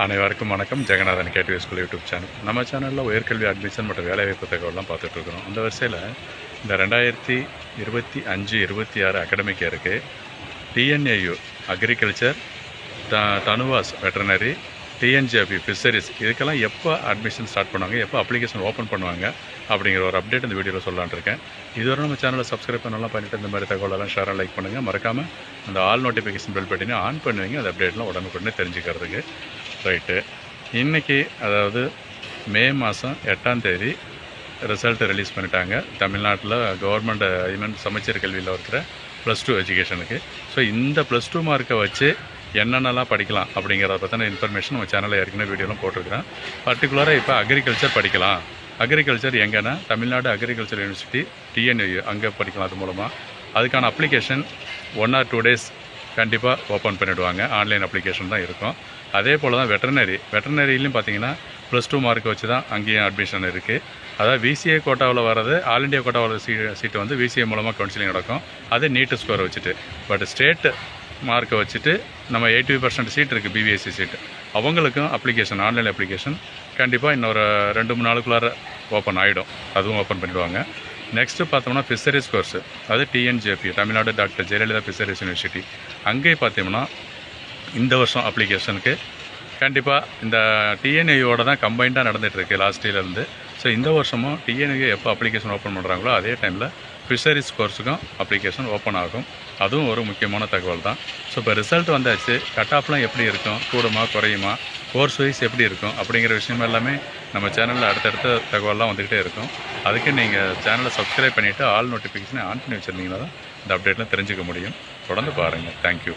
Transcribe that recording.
அனைவருக்கும் வணக்கம். Jagannathan KTV school YouTube channel. நம்ம சேனலில் உயர்கல்வி அட்மிஷன் மற்றும் வேலைவாய்ப்பு தகவலாம் பார்த்துட்ருக்குறோம். அந்த வரிசையில் இந்த 2025-26 அகாடமிக் இயருக்கு TNAU agriculture, TANUVAS veterinary, TNJFU fisheries இதுக்கெல்லாம் எப்போ அட்மிஷன் ஸ்டார்ட் பண்ணுவாங்க, எப்போ அப்ளிகேஷன் ஓப்பன் பண்ணுவாங்க அப்படிங்கிற ஒரு அப்டேட் இந்த வீடியோவில் சொல்லலான்னு இருக்கேன். இதுவரை நம்ம சேனலை சப்ஸ்கிரைப் பண்ணலாம் பண்ணிவிட்டு இந்த மாதிரி தகவலெல்லாம் ஷேராக லைக் பண்ணுங்கள். மறக்காமல் அந்த ஆல் நோட்டிஃபிகேஷன் பெல் பட்டினே ஆன் பண்ணுவீங்க. அந்த அப்டேட்லாம் உடனுக்குடனே தெரிஞ்சுக்கிறதுக்கு. ரைட்டு, இன்றைக்கி அதாவது மே மாதம் 8ஆம் தேதி ரிசல்ட்டு ரிலீஸ் பண்ணிட்டாங்க. தமிழ்நாட்டில் கவர்மெண்ட் சமச்சீர் கல்வியில் இருக்கிற +2 எஜுகேஷனுக்கு. ஸோ இந்த +2 மார்க்கை வச்சு என்னென்னலாம் படிக்கலாம் அப்படிங்கிறத பற்றின இன்ஃபர்மேஷன் நம்ம சேனலில் ஏற்கனவே வீடியோலாம் போட்டிருக்கிறேன். பர்டிகுலராக இப்போ அக்ரிகல்ச்சர் படிக்கலாம். அக்ரிகல்ச்சர் எங்கன்னா தமிழ்நாடு அக்ரிகல்ச்சர் யூனிவர்சிட்டி டிஎன்யூ அங்கே படிக்கலாம். அது மூலமாக அதுக்கான அப்ளிகேஷன் 1 or 2 days கண்டிப்பாக ஓப்பன் பண்ணிவிடுவாங்க. ஆன்லைன் அப்ளிகேஷன் தான் இருக்கும். அதே போல் தான் வெட்டர்னரிலையும் பார்த்தீங்கன்னா +2 மார்க்கை வச்சு தான் அங்கேயும் அட்மிஷன் இருக்குது. அதாவது விசிஏ கோட்டாவில் வர்றது, ஆல் இண்டியா கோட்டாவில் சீட்டு வந்து விசிஏ மூலமாக கவுன்சிலிங் நடக்கும். அது நீட்டு ஸ்கோரை வச்சுட்டு. பட் ஸ்டேட் மார்க்கை வச்சுட்டு நம்ம 80% சீட் இருக்குது, பிபிஎஸ்சி சீட்டு. அவங்களுக்கும் அப்ளிகேஷன், ஆன்லைன் அப்ளிகேஷன் கண்டிப்பாக இன்னொரு 2-3 நாளுக்குள்ளார ஓப்பன் ஆகிடும். அதுவும் ஓப்பன் பண்ணிவிடுவாங்க. நெக்ஸ்ட்டு பார்த்தோம்னா ஃபிஷரிஸ் கோர்ஸு, அது TNJFU Tamil Nadu doctor Jayalalithaa fisheries university. அங்கேயும் பார்த்தோம்னா இந்த வருஷம் அப்ளிகேஷனுக்கு கண்டிப்பாக இந்த டிஎன்ஏயோட தான் கம்பைண்டாக நடந்துகிட்ருக்கு லாஸ்ட் இயர்லேருந்து. ஸோ இந்த வருஷமும் டிஎன்ஏ எப்போ அப்ளிகேஷன் ஓப்பன் பண்ணுறாங்களோ அதே டைமில் ஃபிஷரிஸ் கோர்ஸுக்கும் அப்ளிகேஷன் ஓப்பன் ஆகும். அதுவும் ஒரு முக்கியமான தகவல் தான். ஸோ இப்போ ரிசல்ட் வந்தாச்சு. கட் ஆஃப்லாம் எப்படி இருக்கும், கூடுமா குறையுமா, கோர்ஸ் வைஸ் எப்படி இருக்கும் அப்படிங்கிற விஷயம் எல்லாமே நம்ம சேனலில் அடுத்தடுத்த தகவலாம் வந்துக்கிட்டே இருக்கும். அதுக்கு நீங்கள் சேனலை சப்ஸ்கிரைப் பண்ணிவிட்டு ஆல் நோட்டிஃபிகேஷனை ஆன் பண்ணி வச்சுருந்தீங்கன்னா தான் இந்த அப்டேட்லாம் தெரிஞ்சுக்க முடியும். தொடர்ந்து பாருங்கள். தேங்க்யூ.